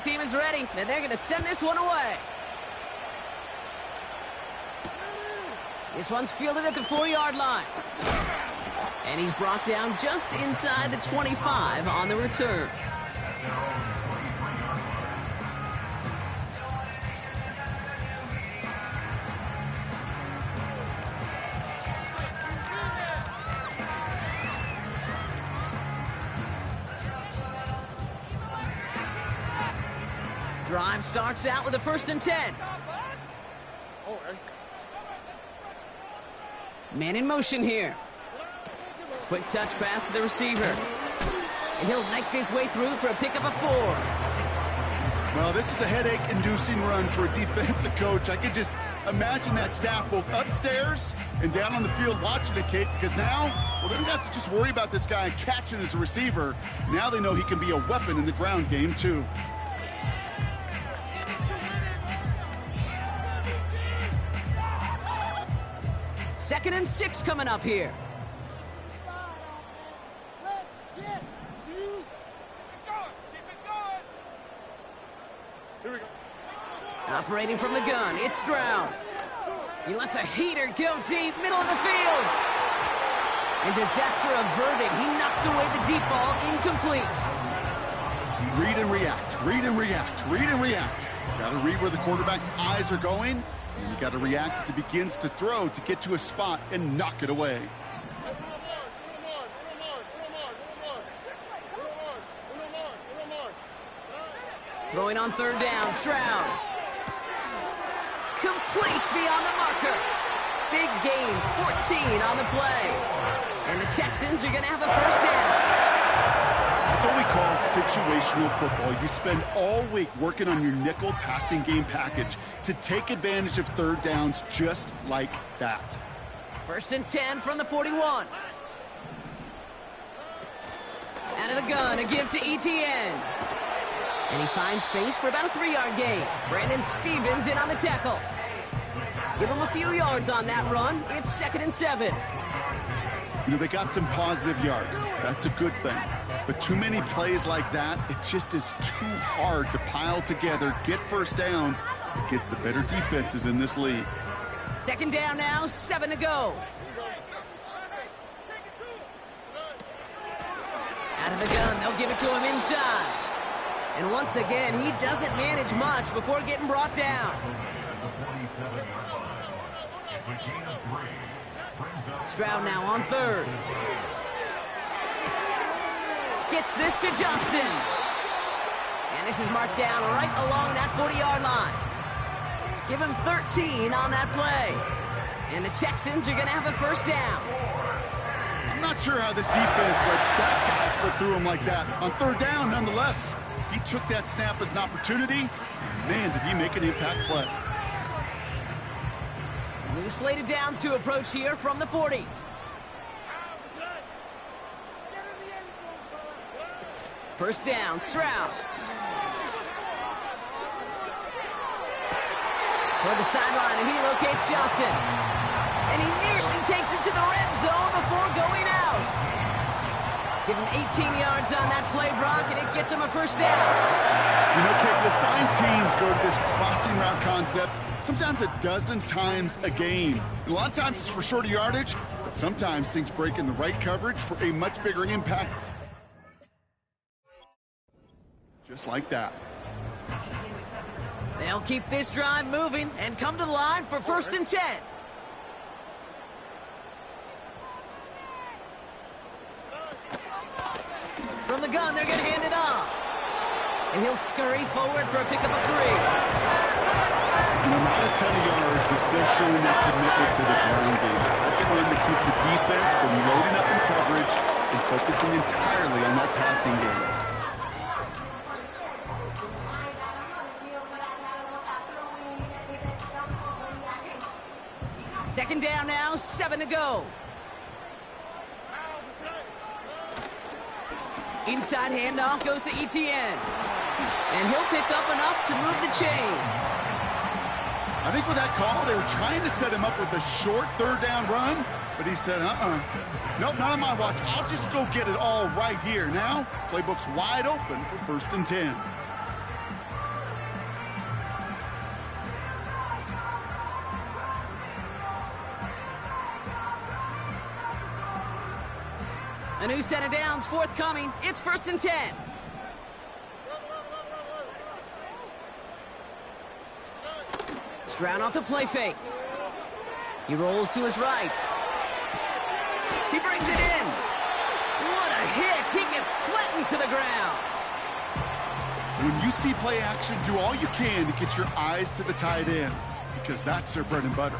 Team is ready, and they're going to send this one away. This one's fielded at the 4-yard line. And he's brought down just inside the 25 on the return. Drive starts out with a 1st and 10. Man in motion here. Quick touch pass to the receiver. And he'll knife his way through for a pickup of 4. Well, this is a headache-inducing run for a defensive coach. I could just imagine that staff both upstairs and down on the field watching it, Kate, because now, well, they don't have to just worry about this guy catching as a receiver. Now they know he can be a weapon in the ground game, too. 2nd and 6 coming up here. Operating from the gun, it's Stroud. He lets a heater go deep, middle of the field. And disaster averted. He knocks away the deep ball, incomplete. Read and react, read and react, read and react. Got to read where the quarterback's eyes are going. And you got to react as he begins to throw to get to a spot and knock it away. Throwing on 3rd down, Stroud. Complete beyond the marker. Big gain, 14 on the play. And the Texans are going to have a 1st down. That's what we call situational football. You spend all week working on your nickel passing game package to take advantage of 3rd downs just like that. 1st and 10 from the 41. Out of the gun, a give to Etienne. And he finds space for about a 3-yard gain. Brandon Stevens in on the tackle. Give him a few yards on that run. It's 2nd and 7. You know, they got some positive yards. That's a good thing. But too many plays like that, it just is too hard to pile together, get 1st downs against the better defenses in this league. 2nd down now, 7 to go. Out of the gun, they'll give it to him inside. And once again, he doesn't manage much before getting brought down. Stroud now on 3rd. Gets this to Johnson. And this is marked down right along that 40-yard line. Give him 13 on that play. And the Texans are going to have a 1st down. I'm not sure how this defense let that guy slip through him like that. On 3rd down, nonetheless, he took that snap as an opportunity. Man, did he make an impact play. New slated downs to approach here from the 40. First down, Stroud. Toward the sideline, and he locates Johnson. And he nearly takes it to the red zone before going out. Give him 18 yards on that play, Brock, and it gets him a 1st down. You know, Kate, you'll find teams go to this crossing route concept sometimes a dozen times a game. And a lot of times it's for shorter yardage, but sometimes things break in the right coverage for a much bigger impact. Just like that. They'll keep this drive moving and come to the line for 1st and 10. From the gun, they're going to hand it off. And he'll scurry forward for a pickup of 3. Not a ton of yards, but still showing that commitment to the ground game. It's a run that keeps the defense from loading up in coverage and focusing entirely on that passing game. Second down now, 7 to go. Inside handoff goes to Etienne. And he'll pick up enough to move the chains. I think with that call, they were trying to set him up with a short 3rd down run, but he said, nope, not on my watch. I'll just go get it all right here. Now, playbook's wide open for 1st and 10. A new set of downs forthcoming. It's 1st and 10. Stroud off the play fake. He rolls to his right. He brings it in. What a hit. He gets flattened to the ground. When you see play action, do all you can to get your eyes to the tight end, because that's their bread and butter.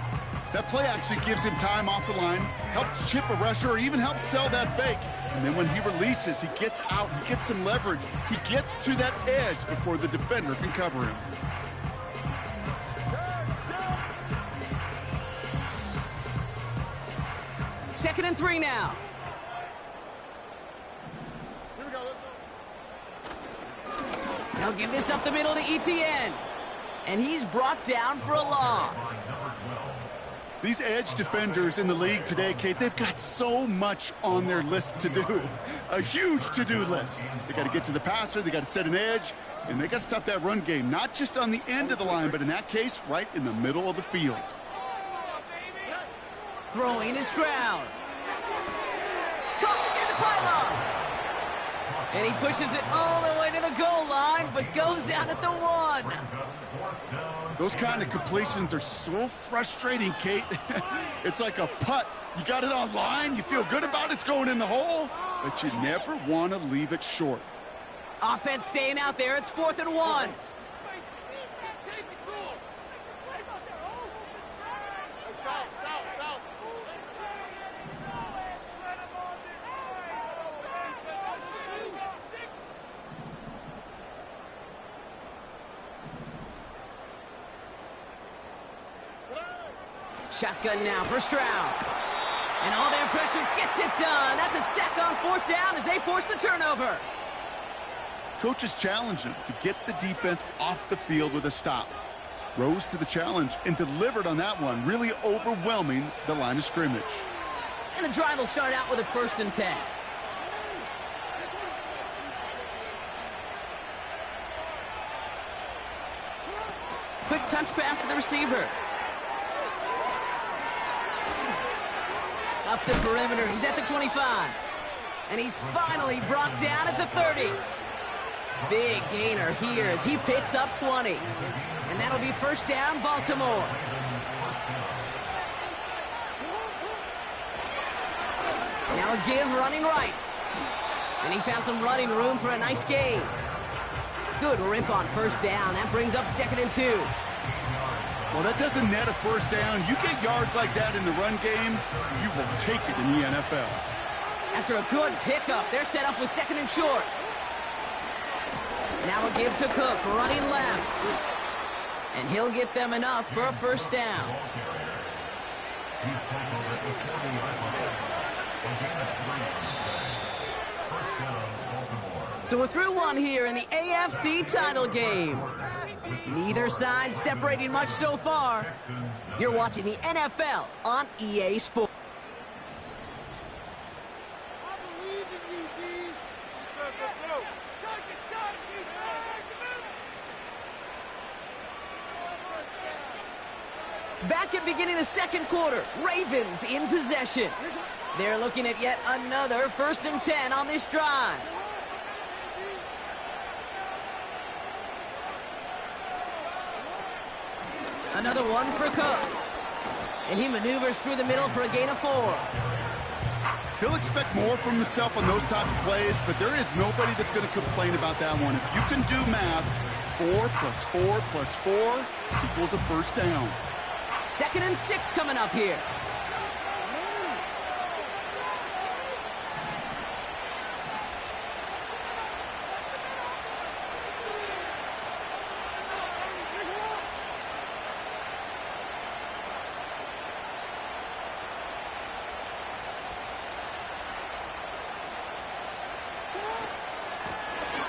That play action gives him time off the line, helps chip a rusher, or even helps sell that fake. And then when he releases, he gets out, he gets some leverage. He gets to that edge before the defender can cover him. Second and 3 now. They'll give this up the middle to ETN. And he's brought down for a loss. These edge defenders in the league today, Kate, they've got so much on their list to do. A huge to-do list. They got to get to the passer, they got to set an edge, and they got to stop that run game, not just on the end of the line, but in that case, right in the middle of the field. Throwing is Stroud. Caught near the pylon. And he pushes it all the way to the goal line, but goes out at the 1. Those kind of completions are so frustrating, Kate. It's like a putt. You got it on line, you feel good about it's going in the hole, but you never want to leave it short. Offense staying out there. It's 4th and 1. Shotgun now for Stroud. And all their pressure gets it done. That's a sack on 4th down as they force the turnover. Coaches challenged him to get the defense off the field with a stop. Rose to the challenge and delivered on that one, really overwhelming the line of scrimmage. And the drive will start out with a 1st and 10. Quick touch pass to the receiver. Up the perimeter, he's at the 25. And he's finally brought down at the 30. Big gainer here as he picks up 20. And that'll be 1st down, Baltimore. Now a give running right. And he found some running room for a nice gain. Good rip on 1st down. That brings up 2nd and 2. Well, that doesn't net a 1st down. You get yards like that in the run game, you will take it in the NFL. After a good pickup, they're set up with 2nd and short. Now a give to Cook, running left. And he'll get them enough for a 1st down. So we're through one here in the AFC title game. Neither side separating much so far. You're watching the NFL on EA Sports. Back at beginning of the 2nd quarter, Ravens in possession. They're looking at yet another 1st and 10 on this drive. Another one for Cook. And he maneuvers through the middle for a gain of 4. He'll expect more from himself on those type of plays, but there is nobody that's going to complain about that one. If you can do math, 4 plus 4 plus 4 equals a 1st down. 2nd and 6 coming up here.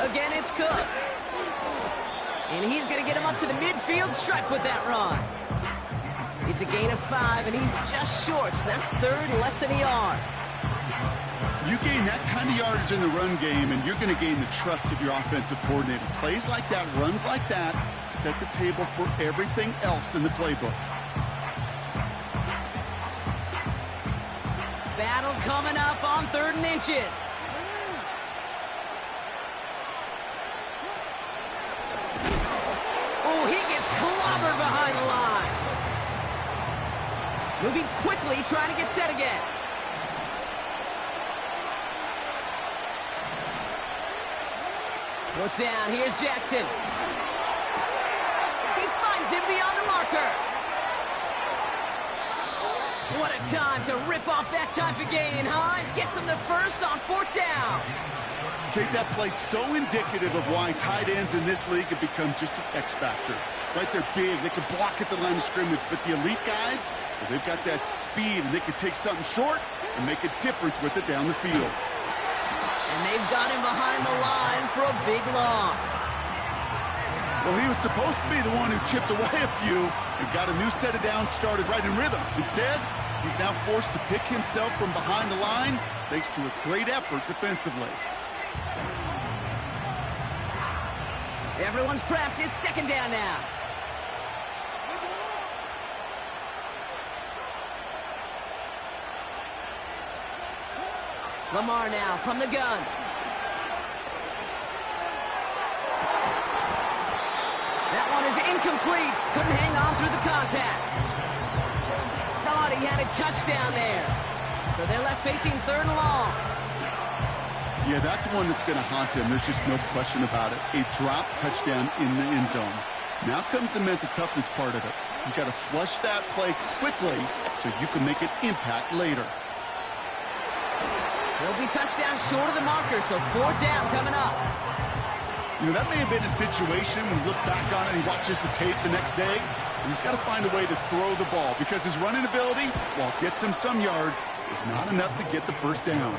Again, it's Cook. And he's going to get him up to the midfield stripe with that run. It's a gain of 5, and he's just short. So that's 3rd, less than a yard. You gain that kind of yardage in the run game, and you're going to gain the trust of your offensive coordinator. Plays like that, runs like that, set the table for everything else in the playbook. Battle battle coming up on 3rd and inches. Oh, he gets clobbered behind the line. Moving quickly, trying to get set again. Fourth down, here's Jackson. He finds him beyond the marker. What a time to rip off that type of gain, huh? And gets him the first on 4th down. Kate, that play's so indicative of why tight ends in this league have become just an X factor. Right, they're big, they can block at the line of scrimmage, but the elite guys, well, they've got that speed, and they can take something short and make a difference with it down the field. And they've got him behind the line for a big loss. Well, he was supposed to be the one who chipped away a few and got a new set of downs started right in rhythm. Instead, he's now forced to pick himself from behind the line thanks to a great effort defensively. Everyone's prepped. It's 2nd down now. Lamar now from the gun. That one is incomplete. Couldn't hang on through the contact. Thought he had a touchdown there. So they're left facing 3rd and long. Yeah, that's one that's going to haunt him. There's just no question about it. A drop touchdown in the end zone. Now comes the mental toughness part of it. You've got to flush that play quickly so you can make an impact later. He'll be touchdown short of the marker, so 4th down coming up. You know, that may have been a situation when you look back on it and he watches the tape the next day, and he's got to find a way to throw the ball because his running ability, while it gets him some yards, is not enough to get the 1st down.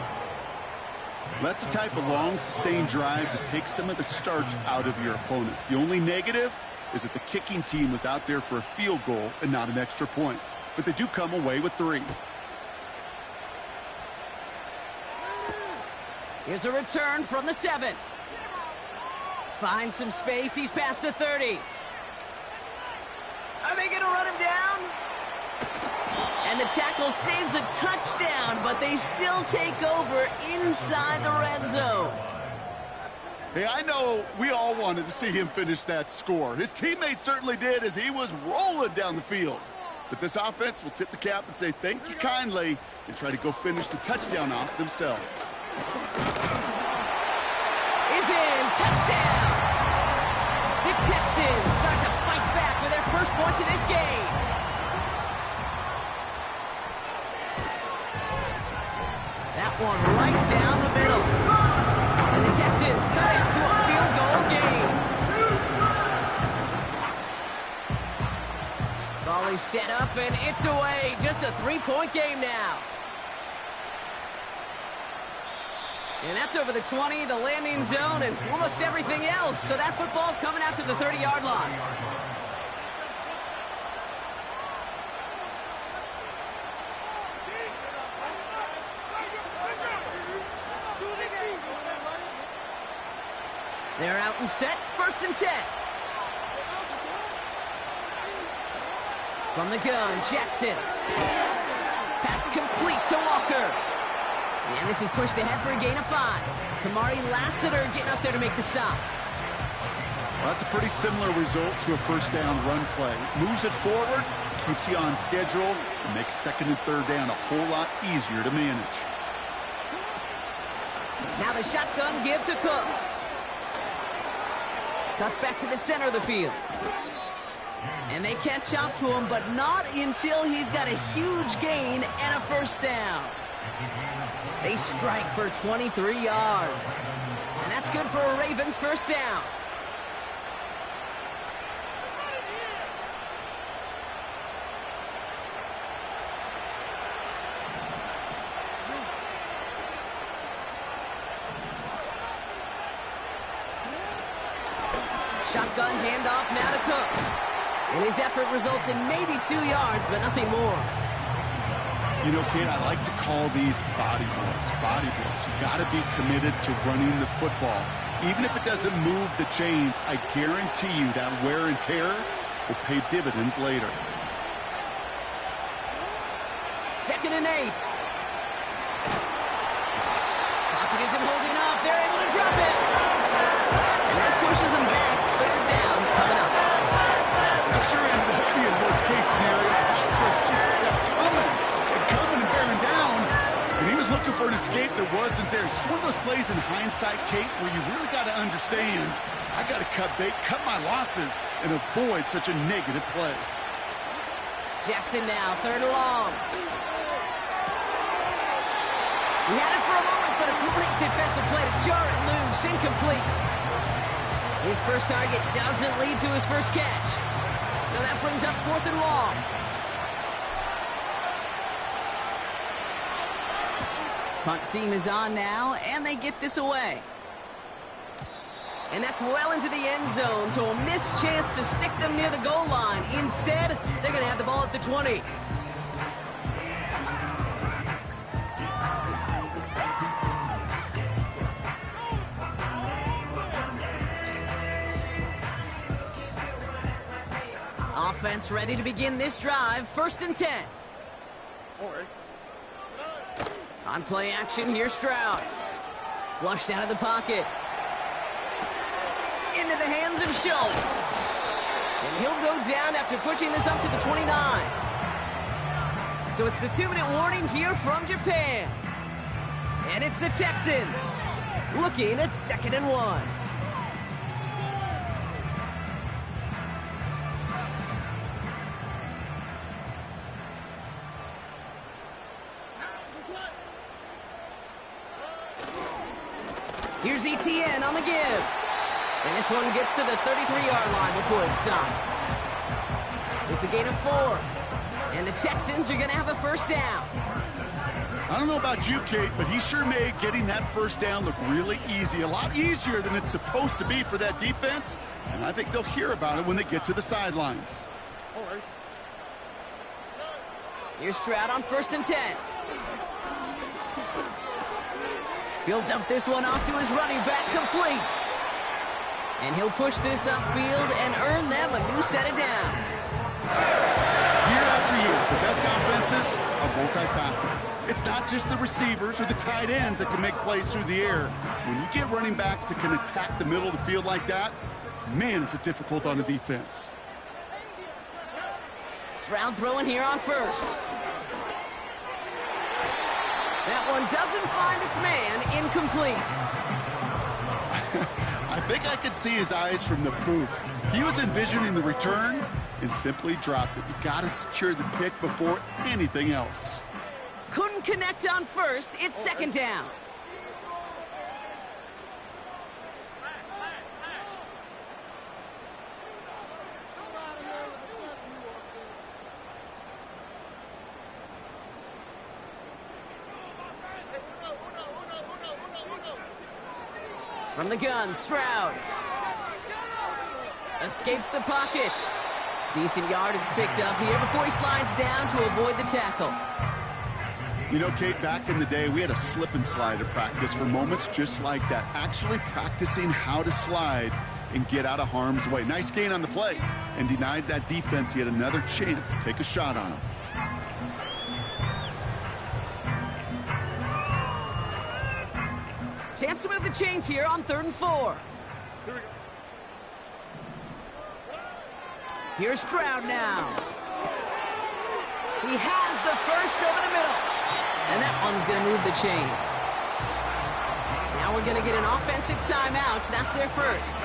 That's the type of long, sustained drive that takes some of the starch out of your opponent. The only negative is that the kicking team was out there for a field goal and not an extra point. But they do come away with 3. Here's a return from the 7. Finds some space. He's past the 30. Are they going to run him down? And the tackle saves a touchdown, but they still take over inside the red zone. Hey, I know we all wanted to see him finish that score. His teammates certainly did as he was rolling down the field. But this offense will tip the cap and say thank you kindly and try to go finish the touchdown off themselves. Is in. Touchdown! The Texans start to fight back with their first points of this game. That one right down the middle. And the Texans cut it to a field goal game. Ball is set up and it's away. Just a 3-point game now. And that's over the 20, the landing zone, and almost everything else. So that football coming out to the 30-yard line. They're out and set, 1st and 10. From the gun, Jackson. Pass complete to Walker. And this is pushed ahead for a gain of 5. Kamari Lassiter getting up there to make the stop. Well, that's a pretty similar result to a 1st down run play. Moves it forward, keeps you on schedule, and makes 2nd and 3rd down a whole lot easier to manage. Now the shotgun give to Cook. Cuts back to the center of the field. And they catch up to him, but not until he's got a huge gain and a 1st down. They strike for 23 yards. And that's good for a Ravens 1st down. Shotgun handoff now to Cook. And his effort results in maybe 2 yards, but nothing more. You know, Kate, I like to call these body blows. Body blows. You got to be committed to running the football. Even if it doesn't move the chains, I guarantee you that wear and tear will pay dividends later. 2nd and 8. isn't holding up. They're able to drop it. And that pushes them back. Third down coming up. That sure ended up being worst-case scenario. Pass was just kept coming and bearing down. And he was looking for an escape that wasn't there. Just one of those plays in hindsight, Kate, where you really got to understand, I got to cut bait, cut my losses, and avoid such a negative play. Jackson now, third and long. We had it for a moment, but a great defensive play to jar it loose. Incomplete. His first target doesn't lead to his first catch. So that brings up fourth and long. Punt team is on now, and they get this away. And that's well into the end zone, so a missed chance to stick them near the goal line. Instead, they're going to have the ball at the 20. Offense ready to begin this drive. First and 10. On play action, here's Stroud. Flushed out of the pocket. Into the hands of Schultz. And he'll go down after pushing this up to the 29. So it's the 2-minute warning here from Japan. And it's the Texans looking at 2nd and 1. Here's ETN on the give. And this one gets to the 33-yard line before it's stopped. It's a gain of 4. And the Texans are going to have a first down. I don't know about you, Kate, but he sure made getting that first down look really easy. A lot easier than it's supposed to be for that defense. And I think they'll hear about it when they get to the sidelines. Here's Stroud on 1st and 10. He'll dump this one off to his running back, complete. And he'll push this upfield and earn them a new set of downs. Year after year, the best offenses are multifaceted. It's not just the receivers or the tight ends that can make plays through the air. When you get running backs that can attack the middle of the field like that, man, is it difficult on the defense. Stroud throwing here on 1st. That one doesn't find its man, incomplete. I think I could see his eyes from the booth. He was envisioning the return and simply dropped it. You got to secure the pick before anything else. Couldn't connect on 1st. It's 2nd down. From the gun, Stroud. Escapes the pocket. Decent yardage picked up here before he slides down to avoid the tackle. You know, Kate, back in the day, we had a slip and slide at practice for moments just like that. Actually practicing how to slide and get out of harm's way. Nice gain on the play and denied that defense yet another chance to take a shot on him. Chance to move the chains here on 3rd and 4. Here we go. Here's Stroud now. He has the first over the middle. And that one's going to move the chains. Now we're going to get an offensive timeout. So that's their first.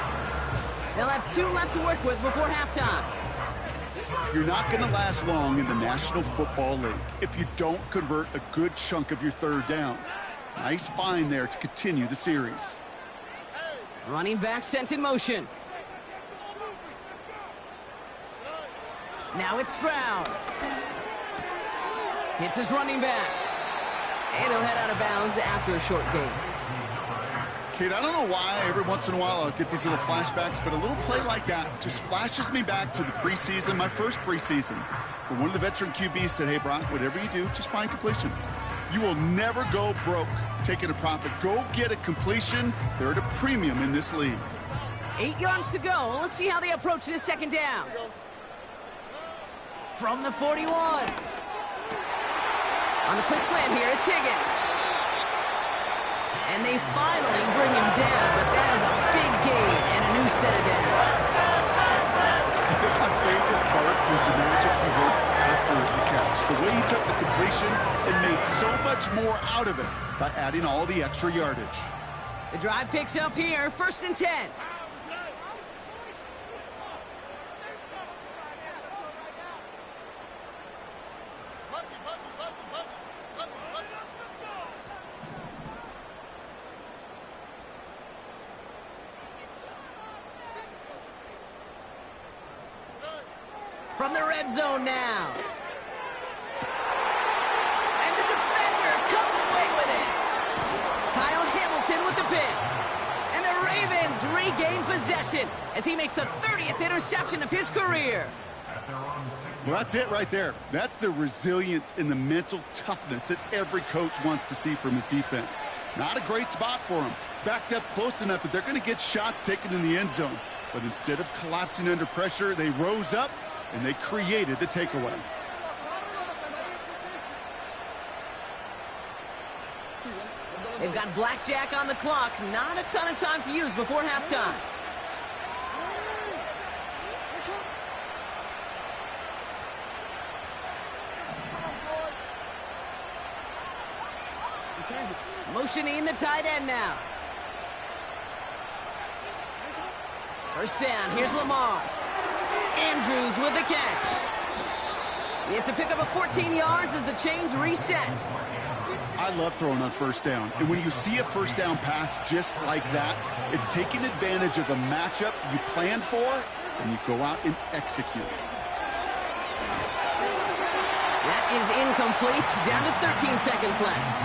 They'll have 2 left to work with before halftime. You're not going to last long in the National Football League if you don't convert a good chunk of your third downs. Nice find there to continue the series. Running back sent in motion. Now it's Stroud. Hits his running back. And he'll head out of bounds after a short gain. Kate, I don't know why every once in a while I'll get these little flashbacks, but a little play like that just flashes me back to the preseason, my first preseason. But one of the veteran QBs said, hey, Brock, whatever you do, just find completions. You will never go broke taking a profit. Go get a completion. They're at a premium in this league. 8 yards to go. Let's see how they approach this second down. From the 41. On the quick slant here, it's Higgins. And they finally bring him down, but that is a big gain and a new set of downs. I think my favorite part was the magic he worked after the catch. The way he took the completion and made so much more out of it by adding all the extra yardage. The drive picks up here, 1st and 10. From the red zone now. And the defender comes away with it. Kyle Hamilton with the pick. And the Ravens regain possession as he makes the 30th interception of his career. Well, that's it right there. That's the resilience and the mental toughness that every coach wants to see from his defense. Not a great spot for him. Backed up close enough that they're going to get shots taken in the end zone. But instead of collapsing under pressure, they rose up and they created the takeaway. They've got blackjack on the clock. Not a ton of time to use before halftime. Motioning the tight end now. 1st down. Here's Lamar. Andrews with the catch. It's a pickup of 14 yards as the chains reset. I love throwing on 1st down. And when you see a 1st down pass just like that, it's taking advantage of the matchup you planned for, and you go out and execute. That is incomplete. Down to 13 seconds left.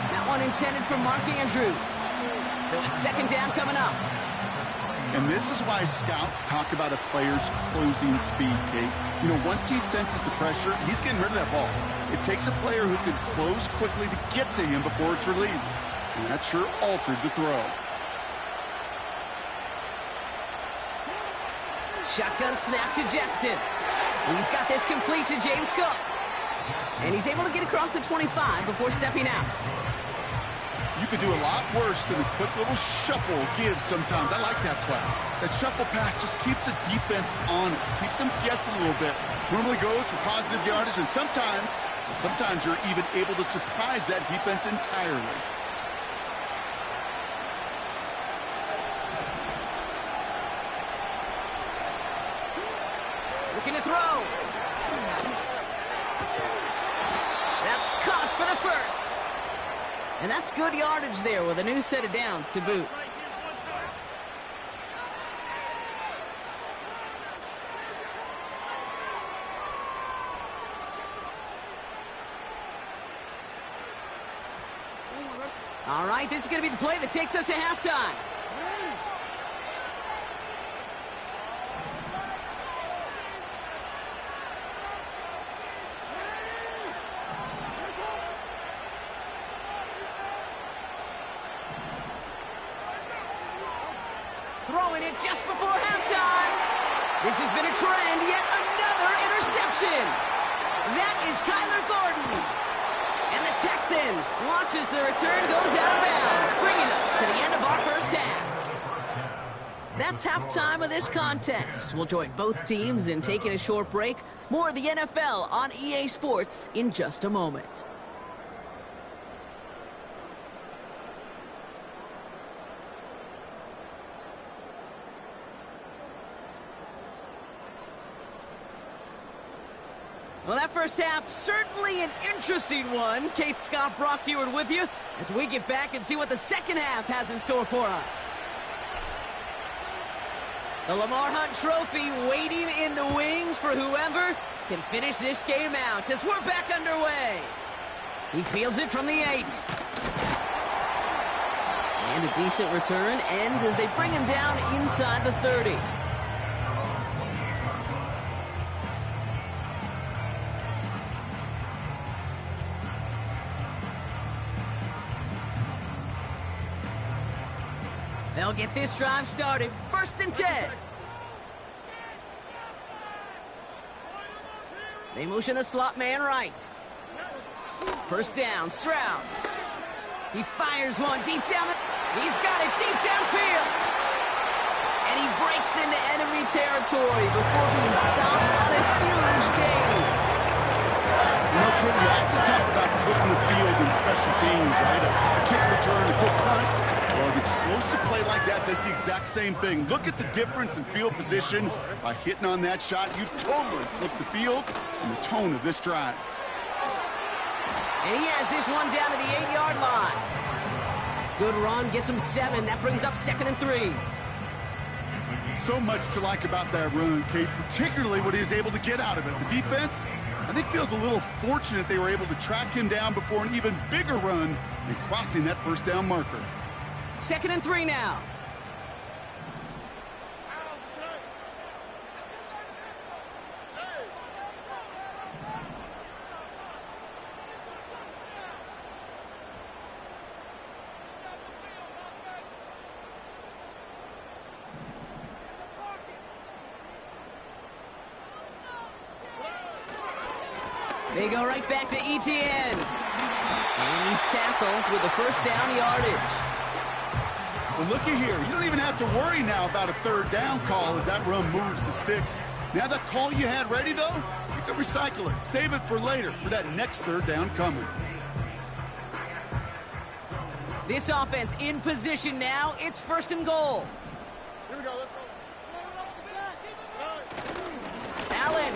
That one intended for Mark Andrews. So it's 2nd down coming up. And this is why scouts talk about a player's closing speed, Kate. You know, once he senses the pressure, he's getting rid of that ball. It takes a player who can close quickly to get to him before it's released. And that sure altered the throw. Shotgun snap to Jackson. He's got this complete to James Cook. And he's able to get across the 25 before stepping out. You could do a lot worse than a quick little shuffle give sometimes. I like that play. That shuffle pass just keeps the defense honest, keeps them guessing a little bit. Normally goes for positive yardage, and sometimes you're even able to surprise that defense entirely. Looking to throw. That's caught for the 1st. And that's good yardage there with a new set of downs to boot. All right, this is going to be the play that takes us to halftime. Throwing it just before halftime. This has been a trend, yet another interception. That is Kyler Gordon. And the Texans watch as the return goes out of bounds, bringing us to the end of our 1st half. That's halftime of this contest. We'll join both teams in taking a short break. More of the NFL on EA Sports in just a moment. Well, that 1st half, certainly an interesting one. Kate, Scott, Brock Ewart with you as we get back and see what the 2nd half has in store for us. The Lamar Hunt Trophy waiting in the wings for whoever can finish this game out as we're back underway. He fields it from the 8. And a decent return ends as they bring him down inside the 30. They'll get this drive started. 1st and 10. They motion the slot man right. 1st down, Stroud. He fires one deep down the... He's got it deep downfield. And he breaks into enemy territory before being stopped on a huge gain. You know, Kim, you have to talk about flipping the field in special teams, right? A kick return, a good punt. Well, an explosive play like that does the exact same thing. Look at the difference in field position. By hitting on that shot, you've totally flipped the field and the tone of this drive. And he has this one down to the 8-yard line. Good run, gets him 7. That brings up 2nd and 3. So much to like about that run, Kate, particularly what he was able to get out of it. The defense, I think, feels a little fortunate they were able to track him down before an even bigger run and crossing that first down marker. 2nd and 3 now. They go right back to ETN. And he's tackled with the first down yardage. Well, looky here. You don't even have to worry now about a third down call as that run moves the sticks. Now that call you had ready, though, you can recycle it. Save it for later, for that next third down coming. This offense in position now. It's 1st and goal. Here we go. Let's go. Allen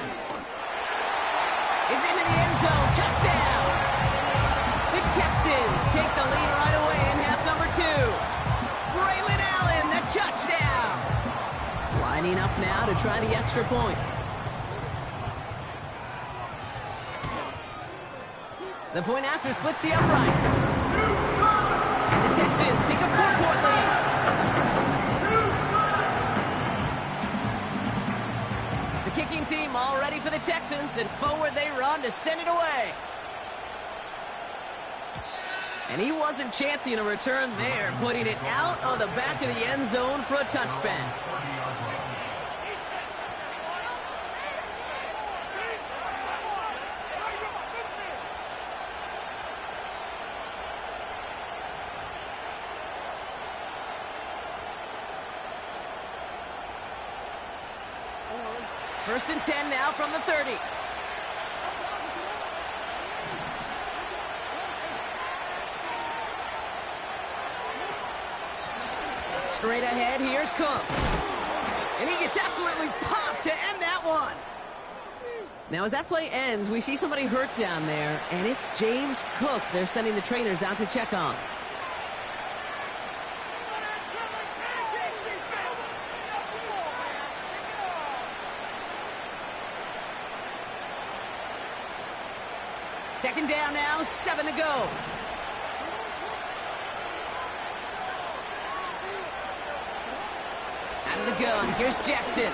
is into the end zone. Touchdown! The Texans take the lead right away in half number 2. Braylon Allen, the touchdown! Lining up now to try the extra points. The point after splits the uprights. And the Texans take a 4-point lead. The kicking team all ready for the Texans, and forward they run to send it away. And he wasn't chancing a return there, putting it out on the back of the end zone for a touchback. First and 10 now from the 30. Straight ahead, here's Cook. And he gets absolutely popped to end that one. Now, as that play ends, we see somebody hurt down there, and it's James Cook they're sending the trainers out to check on. Second down now, 7 to go. Out of the gun, here's Jackson.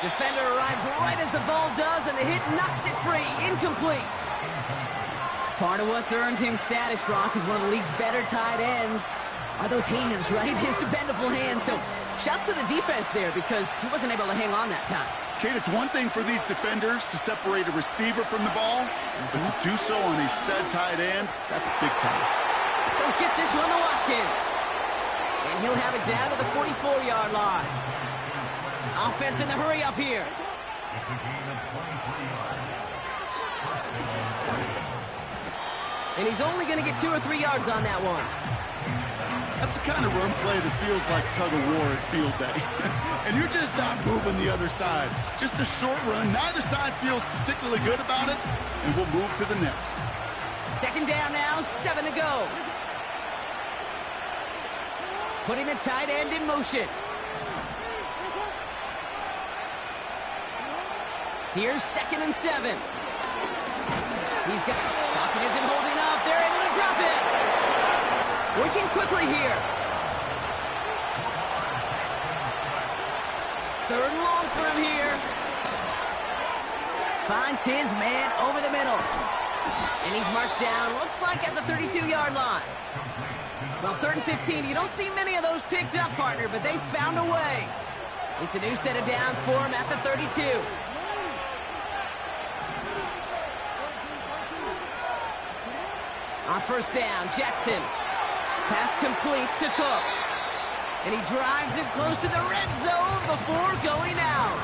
Defender arrives right as the ball does, and the hit knocks it free. Incomplete. Part of what's earned him status, Brock, is one of the league's better tight ends. Are those hands, right? His dependable hands. So, shouts to the defense there because he wasn't able to hang on that time. Kate, it's one thing for these defenders to separate a receiver from the ball, but to do so on a stud tight end, that's a big time. They'll get this one to Watkins. And he'll have it down to the 44-yard line. Offense in the hurry up here. And he's only going to get 2 or 3 yards on that one. That's the kind of run play that feels like tug-of-war at field day. And you're just not moving the other side. Just a short run. Neither side feels particularly good about it, and we'll move to the next. Second down now, 7 to go. Putting the tight end in motion. Here's 2nd and 7. He's got... Pocket isn't holding up. They're able to drop it. Working quickly here. 3rd and long for him here. Finds his man over the middle. And he's marked down, looks like at the 32-yard line. Well, 3rd and 15, you don't see many of those picked up, partner, but they found a way. It's a new set of downs for him at the 32. On first down, Jackson. Pass complete to Cook. And he drives it close to the red zone before going out.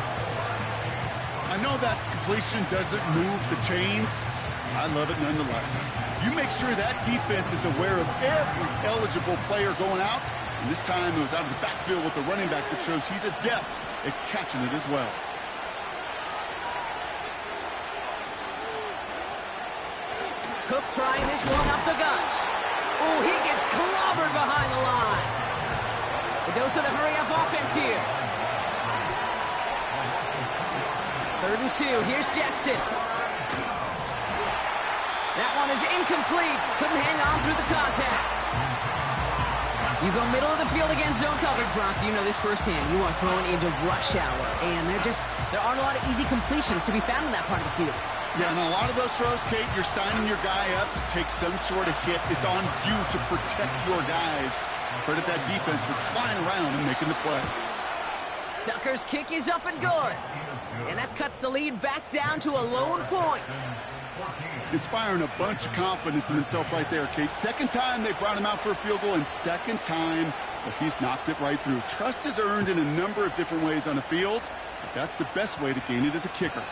I know that completion doesn't move the chains. I love it nonetheless. You make sure that defense is aware of every eligible player going out. And this time it was out of the backfield with the running back that shows he's adept at catching it as well. Cook trying this one up the gut. Oh, he gets clobbered behind the line. The dose of the hurry-up offense here. 3rd and 2. Here's Jackson. That one is incomplete. Couldn't hang on through the contact. You go middle of the field against zone coverage, Brock. You know this firsthand. You are throwing into rush hour, and there aren't a lot of easy completions to be found in that part of the field. Yeah, and a lot of those throws, Kate, you're signing your guy up to take some sort of hit. It's on you to protect your guys. Credit that defense for flying around and making the play. Tucker's kick is up and good. And that cuts the lead back down to a lone point. Inspiring a bunch of confidence in himself right there, Kate. Second time they brought him out for a field goal, and second time he's knocked it right through. Trust is earned in a number of different ways on the field, but that's the best way to gain it as a kicker.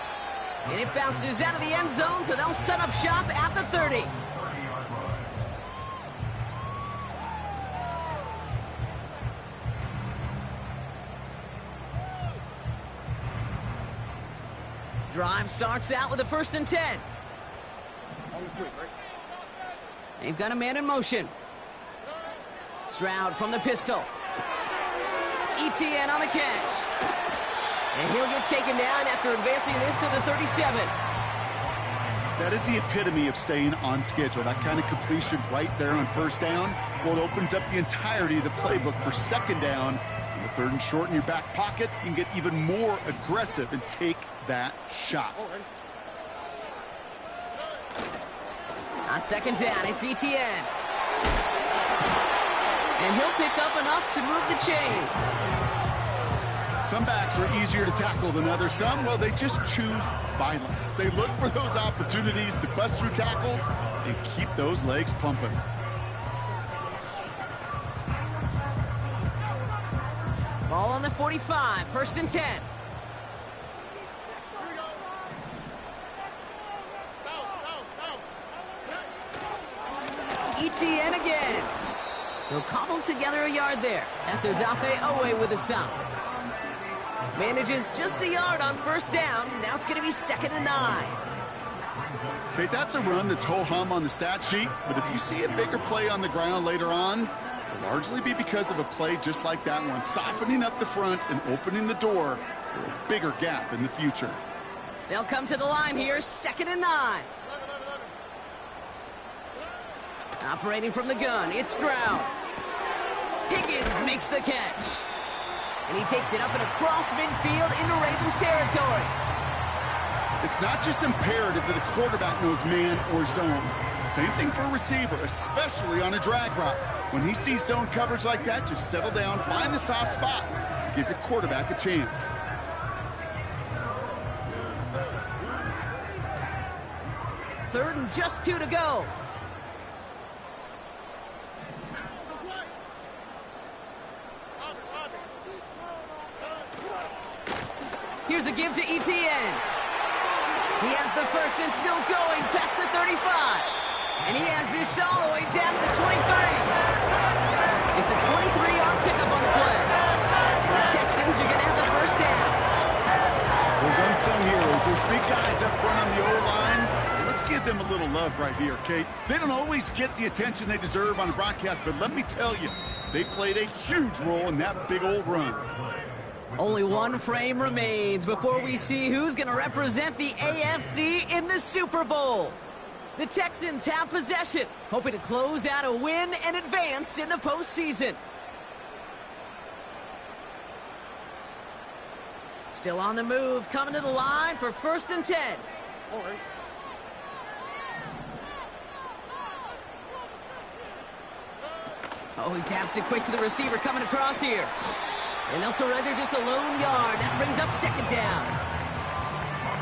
And it bounces out of the end zone, so they'll set up shop at the 30. Drive starts out with a 1st and 10. They've got a man in motion. Stroud from the pistol. ETN on the catch. And he'll get taken down after advancing this to the 37. That is the epitome of staying on schedule. That kind of completion right there on 1st down. Well, it opens up the entirety of the playbook for 2nd down. And the 3rd and short in your back pocket, you can get even more aggressive and take that shot. On 2nd down, it's ETN. And he'll pick up enough to move the chains. Some backs are easier to tackle than others. Some, well, they just choose violence. They look for those opportunities to bust through tackles and keep those legs pumping. Ball on the 45, 1st and 10. ETN again. He'll cobble together a yard there. That's Odafe Owe with a stop. Manages just a yard on 1st down. Now it's going to be 2nd and 9. Okay, that's a run that's ho-hum on the stat sheet, but if you see a bigger play on the ground later on, it'll largely be because of a play just like that one, softening up the front and opening the door for a bigger gap in the future. They'll come to the line here, 2nd and 9. Operating from the gun, it's Stroud. Higgins makes the catch. And he takes it up and across midfield into Ravens territory. It's not just imperative that a quarterback knows man or zone. Same thing for a receiver, especially on a drag route. When he sees zone coverage like that, just settle down, find the soft spot, give your quarterback a chance. Third and just 2 to go. Here's a give to ETN. He has the first and still going past the 35. And he has this all the way down to the 23. It's a 23-yard pickup on the play. And the Texans are going to have the 1st down. Those unsung heroes, those big guys up front on the O-line, let's give them a little love right here, Kate. They don't always get the attention they deserve on the broadcast, but let me tell you, they played a huge role in that big old run. Only one frame remains before we see who's going to represent the AFC in the Super Bowl. The Texans have possession, hoping to close out a win and advance in the postseason. Still on the move, coming to the line for 1st and 10. Oh, he taps it quick to the receiver coming across here. And they'll surrender just a lone yard. That brings up 2nd down.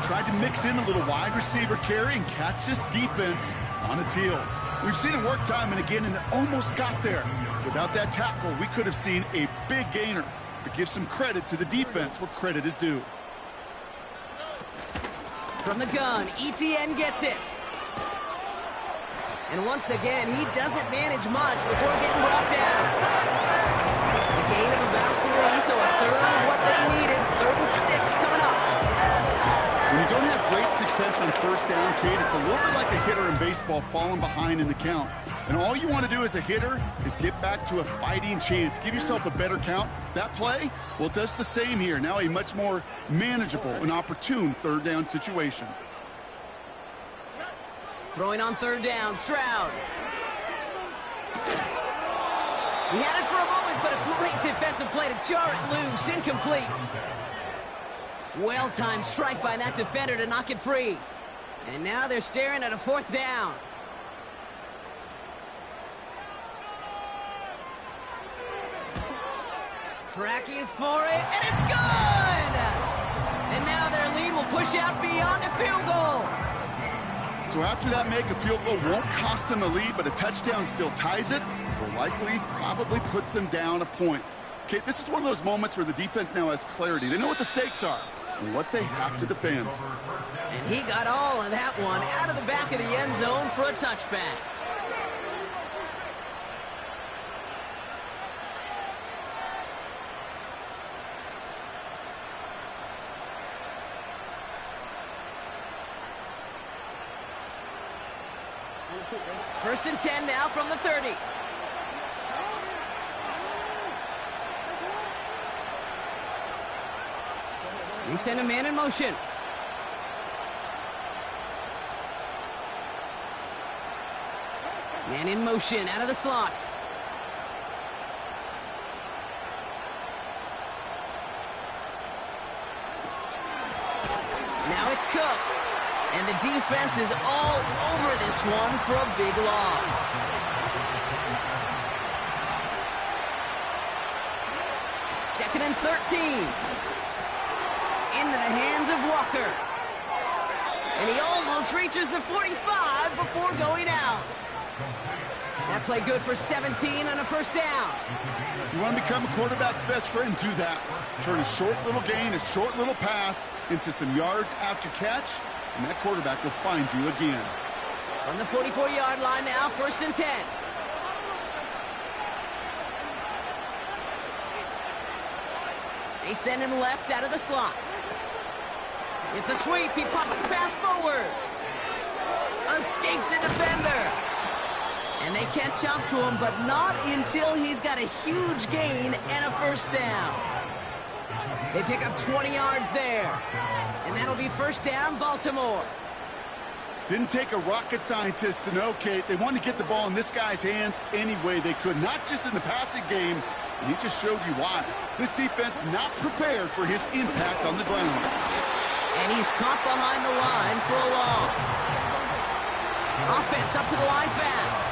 Tried to mix in a little wide receiver carry and catch this defense on its heels. We've seen it work time and again, and it almost got there. Without that tackle, we could have seen a big gainer. But give some credit to the defense where credit is due. From the gun, ETN gets it. And once again, he doesn't manage much before getting brought down. A gain of about 3, so a third of what they needed. 3rd and 6 coming up. When you don't have great success on first down, Kate, it's a little bit like a hitter in baseball falling behind in the count. And all you want to do as a hitter is get back to a fighting chance. Give yourself a better count. That play, well, it does the same here. Now a much more manageable and opportune 3rd down situation. Throwing on 3rd down, Stroud. He had it for a moment, but a great defensive play to jar it loose. Incomplete. Well-timed strike by that defender to knock it free. And now they're staring at a 4th down. Tracking for it, and it's good! And now their lead will push out beyond the field goal. So after that make, a field goal won't cost them a lead, but a touchdown still ties it, or likely probably puts them down a point. Okay, this is one of those moments where the defense now has clarity. They know what the stakes are and what they have to defend. And he got all of that one out of the back of the end zone for a touchback. First and 10 now from the 30. They send a man in motion. Man in motion out of the slot. Now it's Cook. And the defense is all over this one for a big loss. Second and 13. Into the hands of Walker. And he almost reaches the 45 before going out. That play good for 17 on a first down. You want to become a quarterback's best friend, do that. Turn a short little gain, a short little pass into some yards after catch, and that quarterback will find you again. From the 44-yard line now, first and 10. They send him left out of the slot. It's a sweep. He pops the pass forward. Escapes a defender. And they catch up to him, but not until he's got a huge gain and a first down. They pick up 20 yards there. And that'll be first down, Baltimore. Didn't take a rocket scientist to know, Kate. They wanted to get the ball in this guy's hands any way they could, not just in the passing game. And he just showed you why. This defense not prepared for his impact on the ground. And he's caught behind the line for a loss. Offense up to the line fast.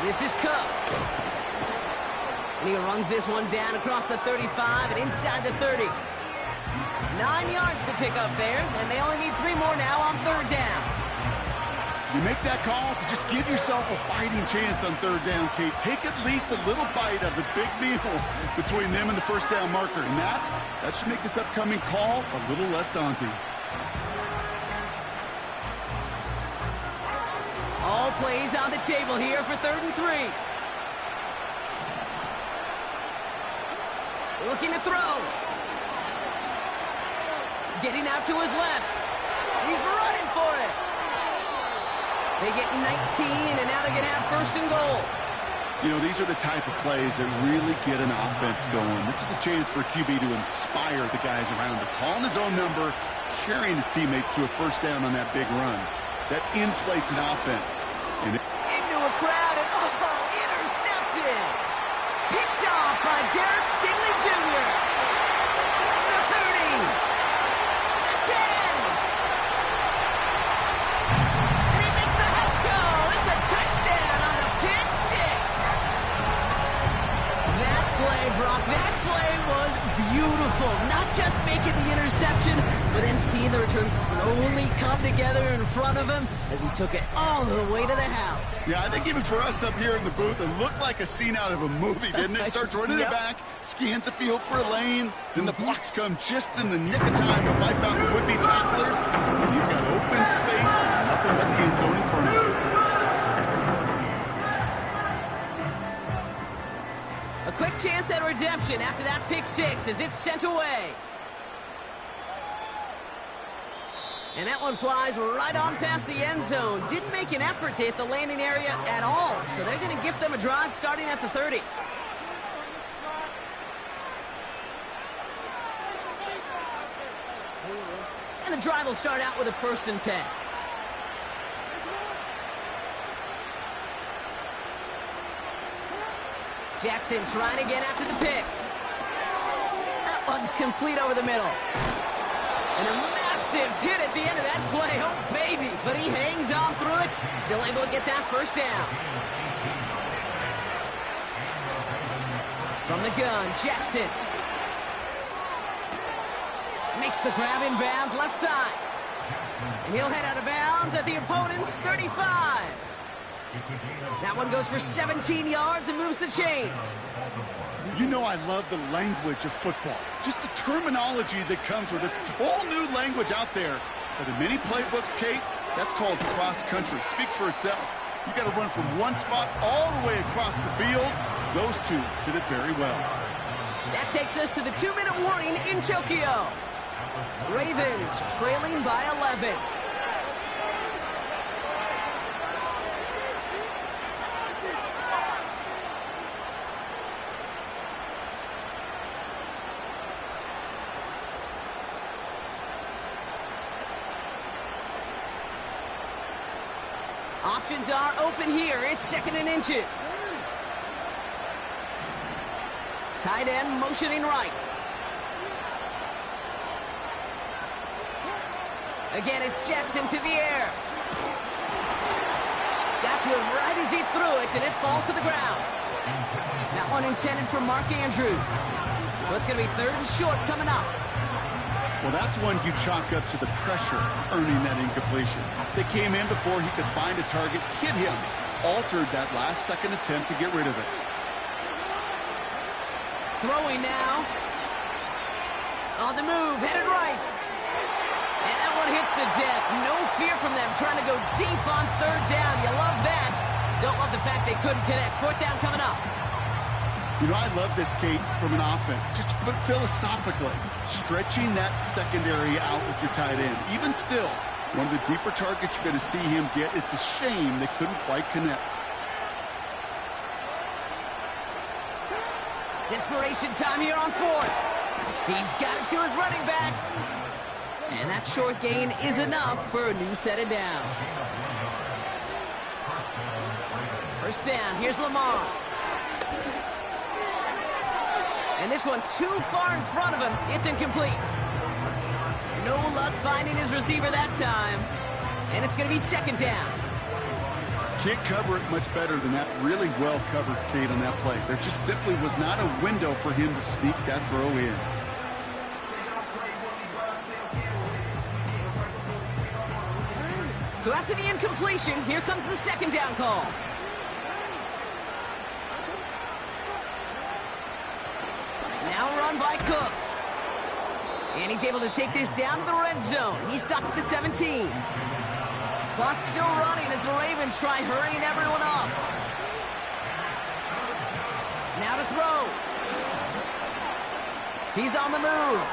This is Cook. And he runs this one down across the 35 and inside the 30. 9 yards to pick up there, and they only need 3 more now on third down. You make that call to just give yourself a fighting chance on third down, Kate. Take at least a little bite of the big meal between them and the first down marker. And that should make this upcoming call a little less daunting. All plays on the table here for third and 3. Looking to throw. Getting out to his left. He's running for it. They get 19, and now they're going to have first and goal. You know, these are the type of plays that really get an offense going. This is a chance for a QB to inspire the guys around him. Calling his own number, carrying his teammates to a first down on that big run. That inflates an offense. Into a crowd, and intercepted. Picked off by Derek Stingley Jr. The 30. The 10. And he makes the house go. It's a touchdown on the pick six. That play, Brock. That play was beautiful. Not just making the interception, but then seeing the return slowly come together in front of him as he took it all the way to the house. Yeah, I think even for us up here in the booth, it looked like a scene out of a movie, didn't it? Starts running it back, scans the field for a lane, then the blocks come just in the nick of time to wipe out the would-be tacklers, and he's got open space and nothing but the end zone in front of him. A quick chance at redemption after that pick six as it's sent away. And that one flies right on past the end zone. Didn't make an effort to hit the landing area at all, so they're going to give them a drive starting at the 30. And the drive will start out with a 1st and 10. Jackson trying again after the pick. That one's complete over the middle. And a massive hit at the end of that play. Oh, baby. But he hangs on through it. Still able to get that 1st down. From the gun, Jackson. Makes the grab in bounds left side. And he'll head out of bounds at the opponent's 35. That one goes for 17 yards and moves the chains. You know I love the language of football. Just the terminology that comes with it. It's a whole new language out there. But in many playbooks, Kate, that's called cross-country. Speaks for itself. You got to run from one spot all the way across the field. Those two did it very well. That takes us to the 2-minute warning in Tokyo. Ravens trailing by 11. Options are open here. It's 2nd and inches. Tight end motioning right. Again, it's Jackson to the air. Got to him right as he threw it, and it falls to the ground. That one intended for Mark Andrews. So it's going to be 3rd and short coming up. Well, that's one you chalk up to the pressure earning that incompletion. They came in before he could find a target, hit him, altered that last-second attempt to get rid of it. Throwing now. On the move, headed right. And that one hits the deck. No fear from them trying to go deep on 3rd down. You love that. Don't love the fact they couldn't connect. 4th down coming up. You know, I love this, Kate, from an offense. Just philosophically, stretching that secondary out with your tight end. Even still, one of the deeper targets you're going to see him get. It's a shame they couldn't quite connect. Desperation time here on 4th. He's got it to his running back. And that short gain is enough for a new set of downs. 1st down. Here's Lamar. And this one too far in front of him. It's incomplete. No luck finding his receiver that time. And it's going to be 2nd down. Can't cover it much better than that. Really well covered, Kate, on that play. There just simply was not a window for him to sneak that throw in. So after the incompletion, here comes the 2nd down call. Now run by Cook. And he's able to take this down to the red zone. He's stopped at the 17. Clock's still running as the Ravens try hurrying everyone up. Now to throw. He's on the move.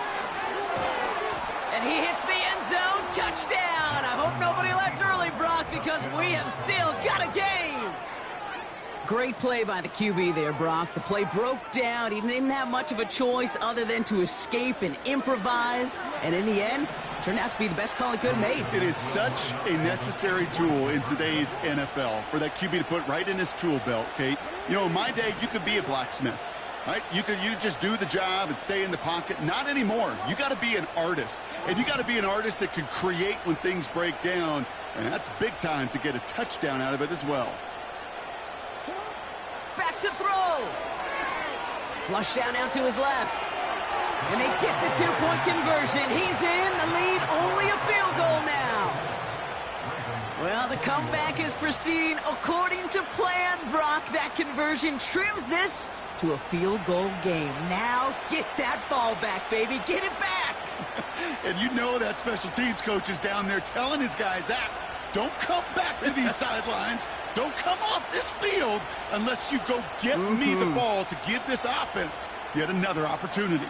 And he hits the end zone. Touchdown. I hope nobody left early, Brock, because we have still got a game. Great play by the QB there, Brock. The play broke down. He didn't have much of a choice other than to escape and improvise. And in the end, turned out to be the best call he could have made. It is such a necessary tool in today's NFL for that QB to put right in his tool belt, Kate. You know, in my day, you could be a blacksmith, right? You just do the job and stay in the pocket. Not anymore. You got to be an artist. And you got to be an artist that can create when things break down. And that's big time to get a touchdown out of it as well. Back to throw. Flush down out to his left. And they get the two-point conversion. He's in. The lead, only a field goal now. Well, the comeback is proceeding according to plan, Brock. That conversion trims this to a field goal game. Now get that ball back, baby. Get it back. And you know that special teams coach is down there telling his guys that. Don't come back to these sidelines. Don't come off this field unless you go get me the ball to give this offense yet another opportunity.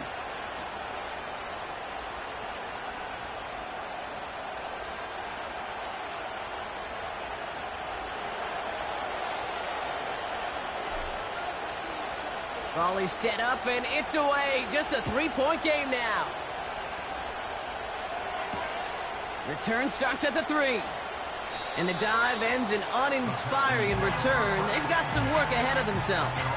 Volley set up, and it's away. Just a three-point game now. Return starts at the 3. And the dive ends in uninspiring return. They've got some work ahead of themselves.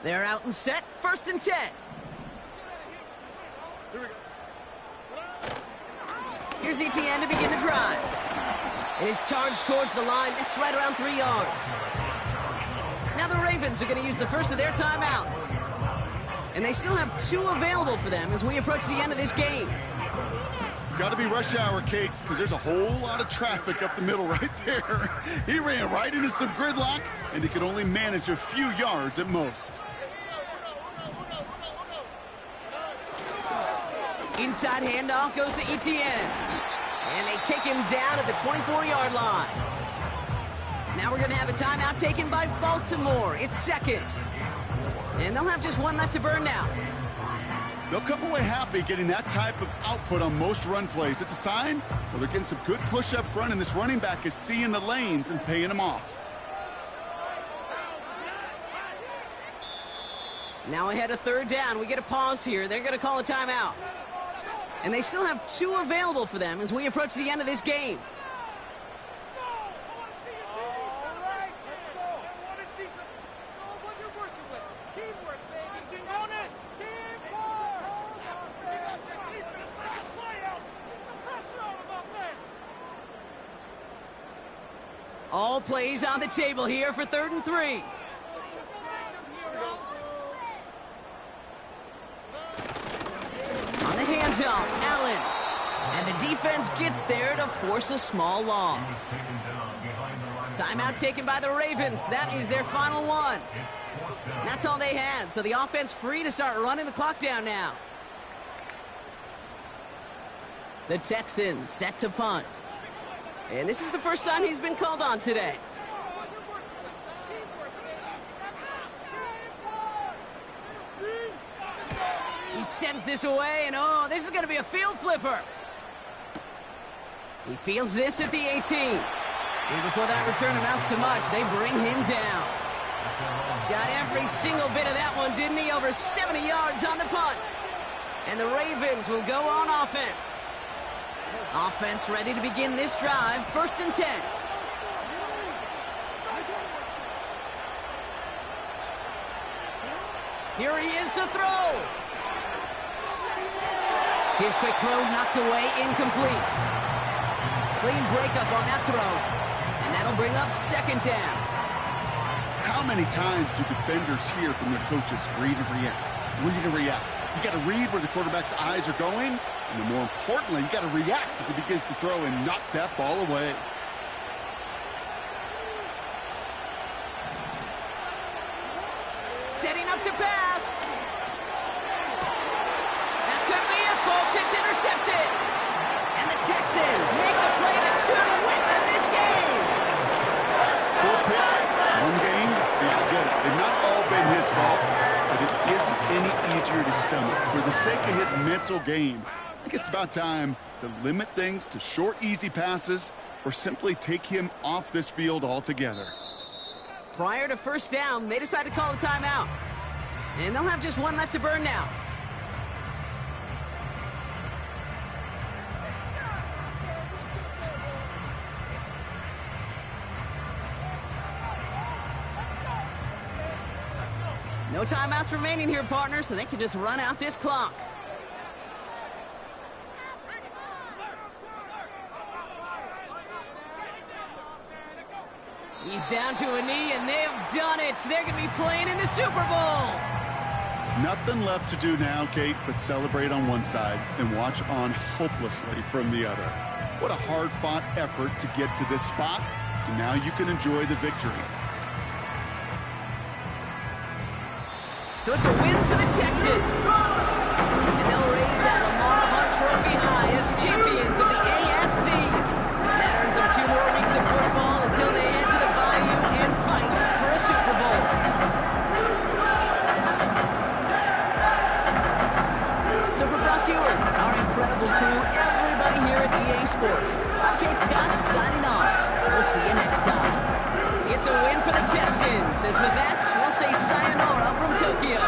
They're out and set. 1st and 10. Here's Etienne to begin the drive. It is charged towards the line. It's right around 3 yards. Now the Ravens are going to use the first of their timeouts. And they still have 2 available for them as we approach the end of this game. Got to be rush hour, Kate, because there's a whole lot of traffic up the middle right there. He ran right into some gridlock, and he could only manage a few yards at most. Inside handoff goes to Etienne. And they take him down at the 24-yard line. Now we're going to have a timeout taken by Baltimore. It's 2nd. And they'll have just 1 left to burn now. They'll come away happy getting that type of output on most run plays. It's a sign, well, they're getting some good push up front, and this running back is seeing the lanes and paying them off. Now ahead of 3rd down. We get a pause here. They're going to call a timeout. And they still have 2 available for them as we approach the end of this game. All plays on the table here for 3rd and 3. On the hands-off, Allen. And the defense gets there to force a small loss. Timeout taken by the Ravens. That is their final one. That's all they had, so the offense free to start running the clock down now. The Texans set to punt. And this is the first time he's been called on today. He sends this away, and oh, this is going to be a field flipper. He fields this at the 18. And before that return amounts to much, they bring him down. Got every single bit of that one, didn't he? Over 70 yards on the punt. And the Ravens will go on offense. Offense ready to begin this drive. 1st and 10. Here he is to throw. His quick throw knocked away, incomplete. Clean breakup on that throw. And that'll bring up 2nd down. How many times do defenders hear from their coaches, read and react, read and react? You got to read where the quarterback's eyes are going, and then more importantly, you got to react as he begins to throw and knock that ball away. Setting up to pass. That could be it, folks. It's intercepted. And the Texans make the play that should win them this game. 4 picks, 1 game. Yeah, I get it. They've not all been his fault, but it isn't any easier to stomach. For the sake of his mental game, I think it's about time to limit things to short, easy passes or simply take him off this field altogether. Prior to 1st down, they decide to call a timeout. And they'll have just one left to burn now. No timeouts remaining here, partner, so they can just run out this clock. He's down to a knee, and they've done it. They're going to be playing in the Super Bowl. Nothing left to do now, Kate, but celebrate on one side and watch on hopelessly from the other. What a hard-fought effort to get to this spot, and now you can enjoy the victory. So it's a win for the Texans. And they'll raise that Lamar Hunt trophy high as champions of the AFC. That earns them 2 more weeks of football until they head to the Bayou and fight for a Super Bowl. So for Brock Ewart, our incredible crew, everybody here at EA Sports, I'm Kate Scott signing off. We'll see you next time. It's a win for the Texans, as with that, we'll say sayonara from Tokyo.